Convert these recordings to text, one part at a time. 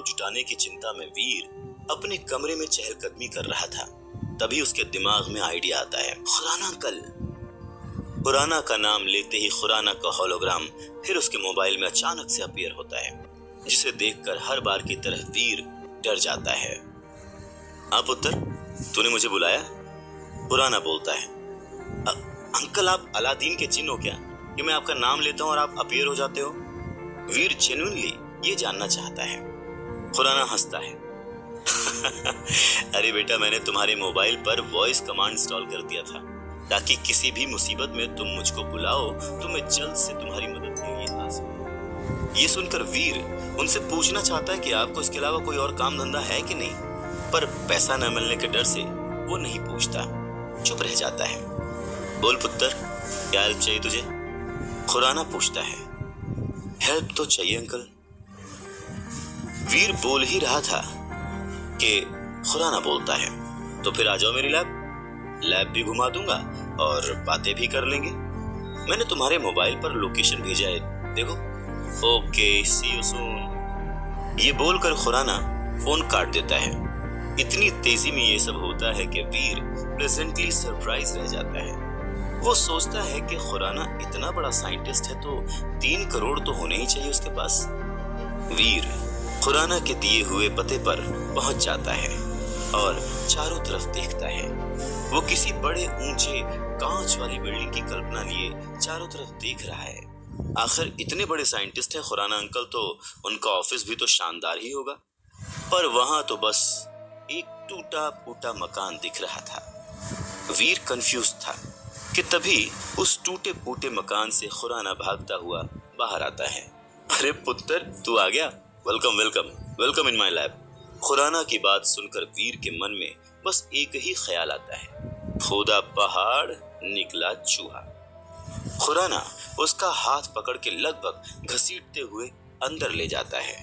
जुटाने की चिंता में वीर अपने कमरे में चहलकदमी कर रहा था। तभी उसके दिमाग में आइडिया आता है, खुराना अंकल। खुराना का नाम लेते ही खुराना का होलोग्राम फिर उसके मोबाइल में अचानक से अपीयर होता है, जिसे देखकर हर बार की तरह वीर डर जाता है। हाँ पुत्र, तूने मुझे बुलाया? खुराना बोलता है। अंकल, आप अलादीन के जिन हो क्या कि मैं आपका नाम लेता हूँ और आप अपीयर हो जाते हो? वीर जेन्युइनली ये जानना चाहता है। खुराना हंसता है। अरे बेटा, मैंने तुम्हारे मोबाइल पर वॉइस कमांड इंस्टॉल कर दिया था ताकि किसी भी मुसीबत में तुम मुझको बुलाओ तो मैं जल्द से तुम्हारी मदद के लिए आ सकूं। ये सुनकर वीर उनसे पूछना चाहता है कि आपको इसके अलावा कोई और काम धंधा है कि नहीं, पर पैसा न मिलने के डर से वो नहीं पूछता, चुप रह जाता है। बोल पुत्र, क्या हेल्प चाहिए तुझे? खुराना पूछता है। हेल्प तो चाहिए अंकल। वीर बोल ही रहा था कि खुराना बोलता है, तो फिर आ जाओ मेरी लैब भी घुमा दूंगा और बातें भी कर लेंगे। मैंने तुम्हारे मोबाइल पर लोकेशन भेजा है, देखो। Okay, see you soon. ये बोलकर खुराना फोन काट देता है। इतनी तेजी में ये सब होता है कि वीर प्लेजेंटली सरप्राइज रह जाता है। वो सोचता है कि खुराना इतना बड़ा साइंटिस्ट है तो 3 करोड़ तो होने ही चाहिए उसके पास। वीर खुराना के दिए हुए पते पर पहुंच जाता है और चारों तरफ देखता है। वो किसी बड़े ऊंचे कांच वाली बिल्डिंग की कल्पना लिए चारों तरफ देख रहा है। आखिर इतने बड़े साइंटिस्ट हैं खुराना अंकल, तो उनका ऑफिस भी तो शानदार ही होगा। पर वहां तो बस एक टूटा फूटा मकान दिख रहा था। वीर कंफ्यूज था कि तभी उस टूटे फूटे मकान से खुराना भागता हुआ बाहर आता है। अरे पुत्र, तू आ गया? Welcome welcome welcome in my lab. Khurana की बात सुनकर वीर के मन में बस एक ही ख्याल आता है, खोदा पहाड़ निकला चूहा। खुराना उसका हाथ पकड़ के लगभग घसीटते हुए अंदर ले जाता है।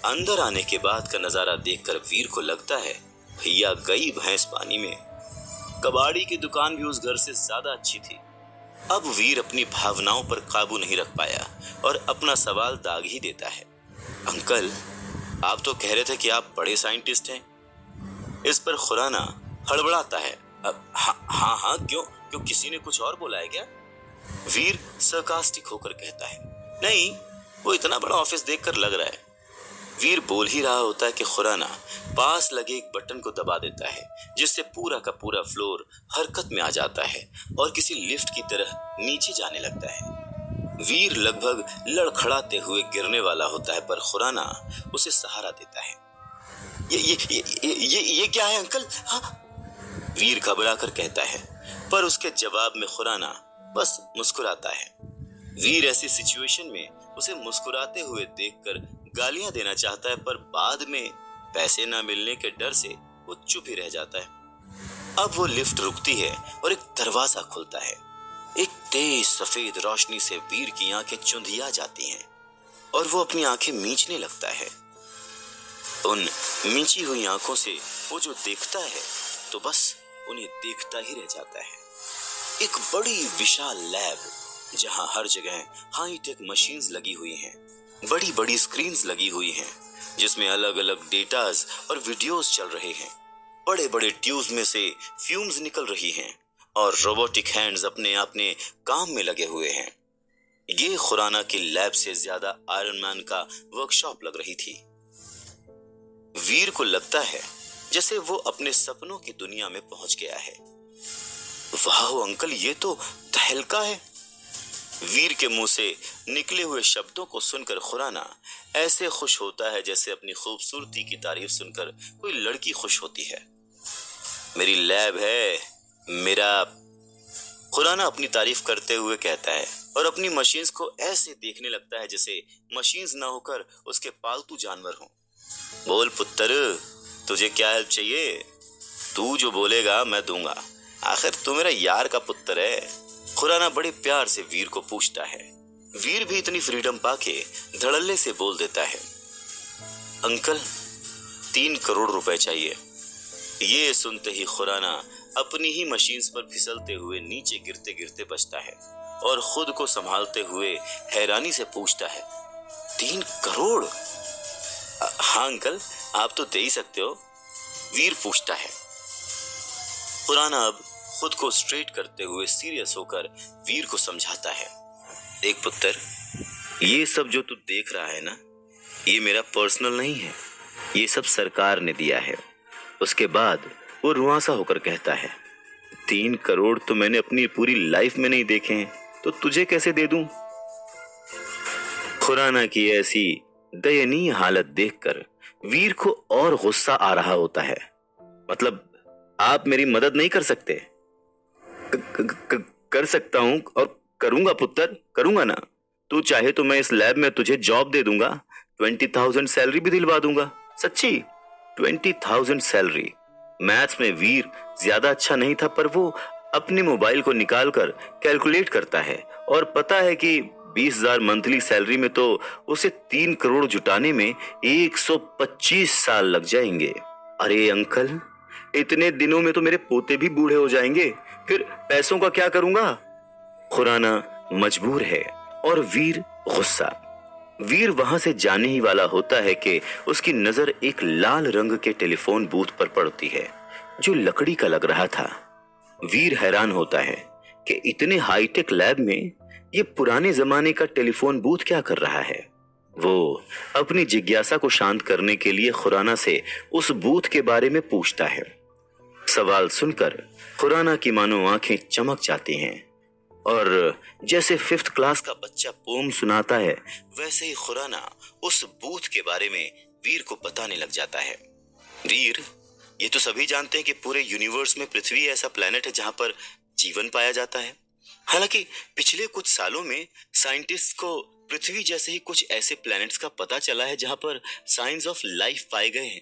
अंदर आने के बाद का नजारा देखकर वीर को लगता है, भैया गई भैंस पानी में। कबाड़ी की दुकान भी उस घर से ज्यादा अच्छी थी। अब वीर अपनी भावनाओं पर काबू नहीं रख पाया और अपना सवाल दाग ही देता है। अंकल, आप तो कह रहे थे कि आप बड़े साइंटिस्ट हैं। इस पर खुराना हड़बड़ाता है। हाँ, क्यों किसी ने कुछ और बोला है क्या? वीर सरकास्टिक होकर कहता है, नहीं, वो इतना बड़ा ऑफिस देखकर लग रहा है। वीर बोल ही रहा होता है कि खुराना पास लगे एक बटन को दबा देता है, जिससे पूरा का पूरा फ्लोर हरकत में आ जाता है और किसी लिफ्ट की तरह नीचे जाने लगता है। वीर लगभग लड़खड़ाते हुए गिरने वाला होता है, पर खुराना उसे सहारा देता है। ये क्या है अंकल? हाँ? वीर घबरा कर कहता है, पर उसके जवाब में खुराना बस मुस्कुराता है। वीर ऐसी सिचुएशन में उसे मुस्कुराते हुए देखकर गालियां देना चाहता है, पर बाद में पैसे ना मिलने के डर से वो चुप ही रह जाता है। अब वो लिफ्ट रुकती है और एक दरवाजा खुलता है। एक तेज सफेद रोशनी से वीर की आंखें चुंधिया जाती हैं और वो अपनी आंखें मींचने लगता है। उन मींची हुई आंखों से वो जो देखता है तो बस उन्हें देखता ही रह जाता है। एक बड़ी विशाल लैब, जहां हर जगह हाईटेक मशीन्स लगी हुई हैं, बड़ी बड़ी स्क्रीन्स लगी हुई हैं, जिसमें अलग अलग डेटाज और वीडियोस चल रहे हैं। बड़े बड़े ट्यूब्स में से फ्यूम्स निकल रही हैं और रोबोटिक हैंड्स अपने काम में लगे हुए हैं। ये खुराना की लैब से ज्यादा आयरन मैन का वर्कशॉप लग रही थी। वीर को लगता है जैसे वो अपने सपनों की दुनिया में पहुंच गया है। वाह अंकल, ये तो तहलका है। वीर के मुंह से निकले हुए शब्दों को सुनकर खुराना ऐसे खुश होता है जैसे अपनी खूबसूरती की तारीफ सुनकर कोई लड़की खुश होती है। मेरी लैब है, मेरा। खुराना अपनी तारीफ करते हुए कहता है और अपनी मशीन्स को ऐसे देखने लगता है जैसे मशीन्स ना होकर उसके पालतू जानवर हों। बोल पुत्र, तुझे क्या हेल्प चाहिए? तू जो बोलेगा मैं दूंगा, आखिर तू मेरा यार का पुत्र है। खुराना बड़े प्यार से वीर को पूछता है। वीर भी इतनी फ्रीडम पाके धड़ल्ले से बोल देता है, अंकल 3 करोड़ रुपए चाहिए। ये सुनते ही खुराना अपनी ही मशीन्स पर फिसलते हुए नीचे गिरते गिरते बचता है और खुद को संभालते हुए हैरानी से पूछता है, 3 करोड़? हाँ अंकल, आप तो दे ही सकते हो, वीर पूछता है। खुराना अब खुद को स्ट्रेट करते हुए सीरियस होकर वीर को समझाता है। देख पुत्र, ये सब जो तू देख रहा है ना, ये मेरा पर्सनल नहीं है, ये सब सरकार ने दिया है। उसके बाद वो रुआंसा होकर कहता है, 3 करोड़ तो मैंने अपनी पूरी लाइफ में नहीं देखे हैं, तो तुझे कैसे दे दूं? खुराना की ऐसी दयनीय हालत देखकर वीर को और गुस्सा आ रहा होता है। मतलब आप मेरी मदद नहीं कर सकते? कर सकता हूं और करूंगा पुत्र, करूंगा ना। तू चाहे तो मैं इस लैब में तुझे जॉब दे दूंगा, 20,000 सैलरी भी दिलवा दूंगा। सच्ची, 20,000 सैलरी। मैथ्स में वीर ज्यादा अच्छा नहीं था, पर वो अपने मोबाइल को निकालकर कैलकुलेट करता है और पता है कि 20,000 मंथली सैलरी में तो उसे 3 करोड़ जुटाने में 125 साल लग जाएंगे। अरे अंकल, इतने दिनों में तो मेरे पोते भी बूढ़े हो जाएंगे, फिर पैसों का क्या करूंगा? खुराना मजबूर है और वीर गुस्सा। वीर वहां से जाने ही वाला होता है कि उसकी नजर एक लाल रंग के टेलीफोन बूथ पर पड़ती है जो लकड़ी का लग रहा था। वीर हैरान होता है कि इतने हाईटेक लैब में ये पुराने जमाने का टेलीफोन बूथ क्या कर रहा है। वो अपनी जिज्ञासा को शांत करने के लिए खुराना से उस बूथ के बारे में पूछता है। सवाल सुनकर खुराना की मानो आंखें चमक जाती हैं और जैसे 5th क्लास का बच्चा पोम सुनाता है, वैसे ही खुराना उस बूथ के बारे में वीर को बताने लग जाता है। वीर, ये तो सभी जानते हैं कि पूरे यूनिवर्स में पृथ्वी ऐसा प्लेनेट है जहां पर जीवन पाया जाता है। हालांकि पिछले कुछ सालों में साइंटिस्ट को पृथ्वी जैसे ही कुछ ऐसे प्लैनेट्स का पता चला है जहां पर साइंस ऑफ लाइफ पाए गए हैं।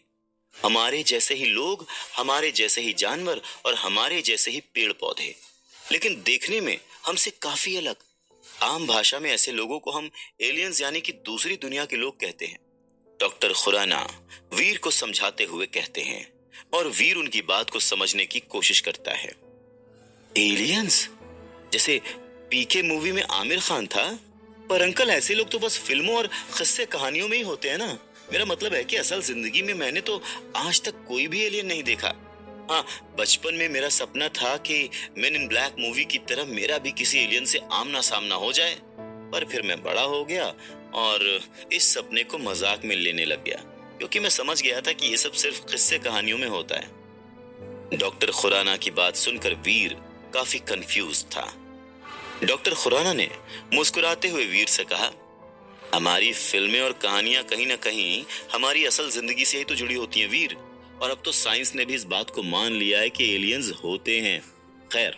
हमारे जैसे ही लोग, हमारे जैसे ही जानवर और हमारे जैसे ही पेड़ पौधे, लेकिन देखने में हमसे काफी अलग। आम भाषा में ऐसे लोगों को हम एलियंस यानी कि दूसरी दुनिया के लोग कहते हैं। डॉक्टर खुराना वीर को समझाते हुए कहते हैं और वीर उनकी बात को समझने की कोशिश करता है। एलियंस? जैसे पीके मूवी में आमिर खान था? पर अंकल, ऐसे लोग तो बस फिल्मों और किस्से कहानियों में ही होते हैं ना। मेरा मतलब है कि असल जिंदगी में मैंने तो आज तक कोई भी एलियन नहीं देखा। हाँ, बचपन में मेरा सपना था कि मैन इन ब्लैक मूवी की तरह मेरा भी किसी एलियन से आमना सामना हो जाए, पर फिर मैं बड़ा हो गया और इस सपने को मजाक में लेने लग गया, क्योंकि मैं समझ गया था कि ये सब सिर्फ किस्से कहानियों में होता है। डॉक्टर खुराना की बात सुनकर वीर काफी कंफ्यूज था। डॉक्टर खुराना ने मुस्कुराते हुए वीर से कहा, हमारी फिल्में और कहानियां कहीं ना कहीं हमारी असल जिंदगी से ही तो जुड़ी होती हैं वीर, और अब तो साइंस ने भी इस बात को मान लिया है कि एलियंस होते हैं। खैर,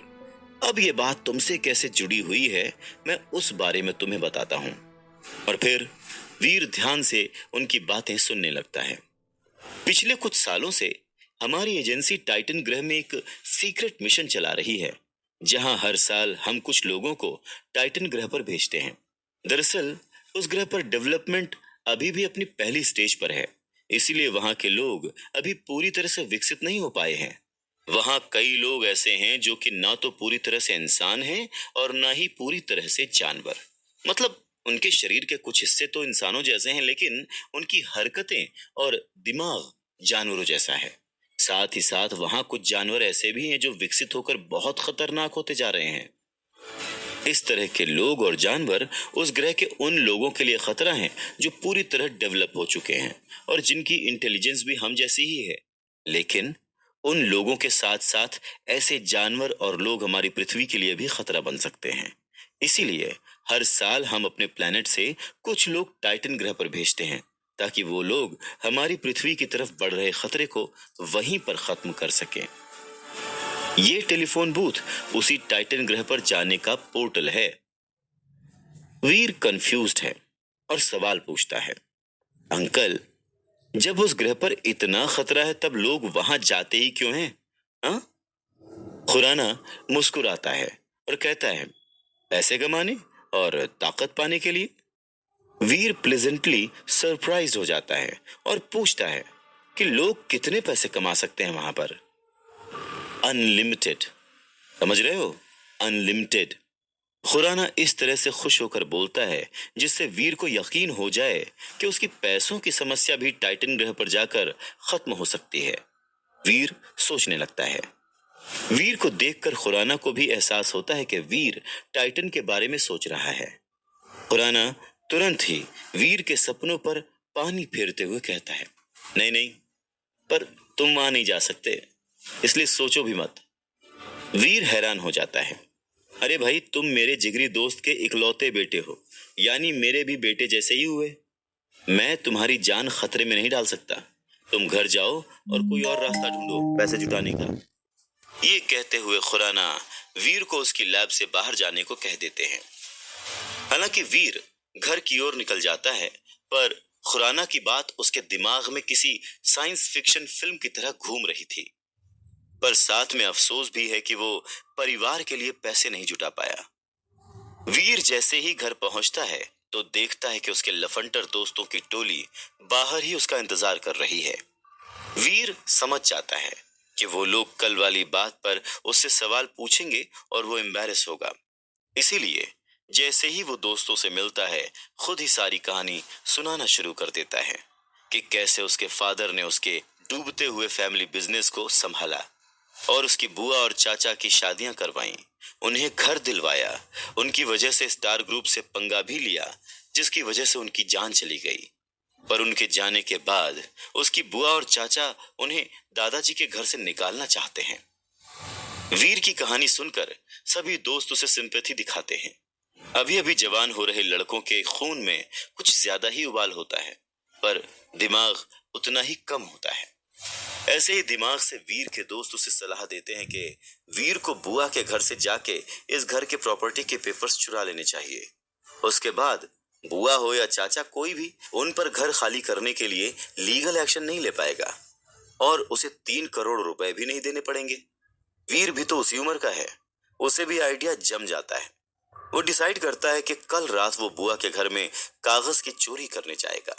अब ये बात तुमसे कैसे जुड़ी हुई है, मैं उस बारे में तुम्हें बताता हूं। और फिर वीर ध्यान से उनकी बातें सुनने लगता है। पिछले कुछ सालों से हमारी एजेंसी टाइटन ग्रह में एक सीक्रेट मिशन चला रही है, जहां हर साल हम कुछ लोगों को टाइटन ग्रह पर भेजते हैं। दरअसल उस ग्रह पर डेवलपमेंट अभी भी अपनी पहली स्टेज पर है, इसीलिए वहां के लोग अभी पूरी तरह से विकसित नहीं हो पाए हैं। वहां कई लोग ऐसे हैं जो कि ना तो पूरी तरह से इंसान हैं और ना ही पूरी तरह से जानवर। मतलब उनके शरीर के कुछ हिस्से तो इंसानों जैसे हैं, लेकिन उनकी हरकतें और दिमाग जानवरों जैसा है। साथ ही साथ वहां कुछ जानवर ऐसे भी हैं जो विकसित होकर बहुत खतरनाक होते जा रहे हैं। इस तरह के लोग और जानवर उस ग्रह के उन लोगों के लिए खतरा हैं जो पूरी तरह डेवलप हो चुके हैं और जिनकी इंटेलिजेंस भी हम जैसी ही है। लेकिन उन लोगों के साथ साथ ऐसे जानवर और लोग हमारी पृथ्वी के लिए भी खतरा बन सकते हैं। इसीलिए हर साल हम अपने प्लेनेट से कुछ लोग टाइटन ग्रह पर भेजते हैं, ताकि वो लोग हमारी पृथ्वी की तरफ बढ़ रहे खतरे को वहीं पर खत्म कर सकें। ये टेलीफोन बूथ उसी टाइटन ग्रह पर जाने का पोर्टल है। वीर कंफ्यूज्ड है और सवाल पूछता है, अंकल, जब उस ग्रह पर इतना खतरा है तब लोग वहां जाते ही क्यों हैं? हाँ? खुराना मुस्कुराता है और कहता है, पैसे कमाने और ताकत पाने के लिए। वीर प्लेजेंटली सरप्राइज हो जाता है और पूछता है कि लोग कितने पैसे कमा सकते हैं वहां पर? अनलिमिटेड, समझ रहे हो? अनलिमिटेड। खुराना इस तरह से खुश होकर बोलता है जिससे वीर को यकीन हो जाए कि उसकी पैसों की समस्या भी टाइटन ग्रह पर जाकर खत्म हो सकती है। वीर सोचने लगता है। वीर को देखकर खुराना को भी एहसास होता है कि वीर टाइटन के बारे में सोच रहा है। खुराना तुरंत ही वीर के सपनों पर पानी फेरते हुए कहता है, नहीं नहीं, पर तुम वहां नहीं जा सकते, इसलिए सोचो भी मत। वीर हैरान हो जाता है। अरे भाई, तुम मेरे जिगरी दोस्त के इकलौते बेटे हो, यानी मेरे भी बेटे जैसे ही हुए। मैं तुम्हारी जान खतरे में नहीं डाल सकता। तुम घर जाओ और कोई और रास्ता ढूंढो पैसे जुटाने का। ये कहते हुए खुराना वीर को उसकी लैब से बाहर जाने को कह देते हैं। हालांकि वीर घर की ओर निकल जाता है, पर खुराना की बात उसके दिमाग में किसी साइंस फिक्शन फिल्म की तरह घूम रही थी। पर साथ में अफसोस भी है कि वो परिवार के लिए पैसे नहीं जुटा पाया। वीर जैसे ही घर पहुंचता है तो देखता है कि उसके लफंटर दोस्तों की टोली बाहर ही उसका इंतजार कर रही है। वीर समझ जाता है कि वो लोग कल वाली बात पर उससे सवाल पूछेंगे और वो एम्बैरेस होगा। इसीलिए जैसे ही वो दोस्तों से मिलता है, खुद ही सारी कहानी सुनाना शुरू कर देता है कि कैसे उसके फादर ने उसके डूबते हुए फैमिली बिजनेस को संभाला और उसकी बुआ और चाचा की शादियां करवाईं, उन्हें घर दिलवाया, उनकी वजह से स्टार ग्रुप से पंगा भी लिया, जिसकी वजह से उनकी जान चली गई। पर उनके जाने के बाद उसकी बुआ और चाचा उन्हें दादाजी के घर से निकालना चाहते हैं। वीर की कहानी सुनकर सभी दोस्त उसे सिंपैथी दिखाते हैं। अभी अभी जवान हो रहे लड़कों के खून में कुछ ज्यादा ही उबाल होता है, पर दिमाग उतना ही कम होता है। ऐसे ही दिमाग से वीर के दोस्त उसे सलाह देते हैं कि वीर को बुआ के घर से जाके इस घर के प्रॉपर्टी के पेपर्स चुरा लेने चाहिए। उसके बाद बुआ हो या चाचा, कोई भी उन पर घर खाली करने के लिए लीगल एक्शन नहीं ले पाएगा और उसे 3 करोड़ रुपए भी नहीं देने पड़ेंगे। वीर भी तो उसी उम्र का है, उसे भी आइडिया जम जाता है। वो डिसाइड करता है कि कल रात वो बुआ के घर में कागज की चोरी करने जाएगा।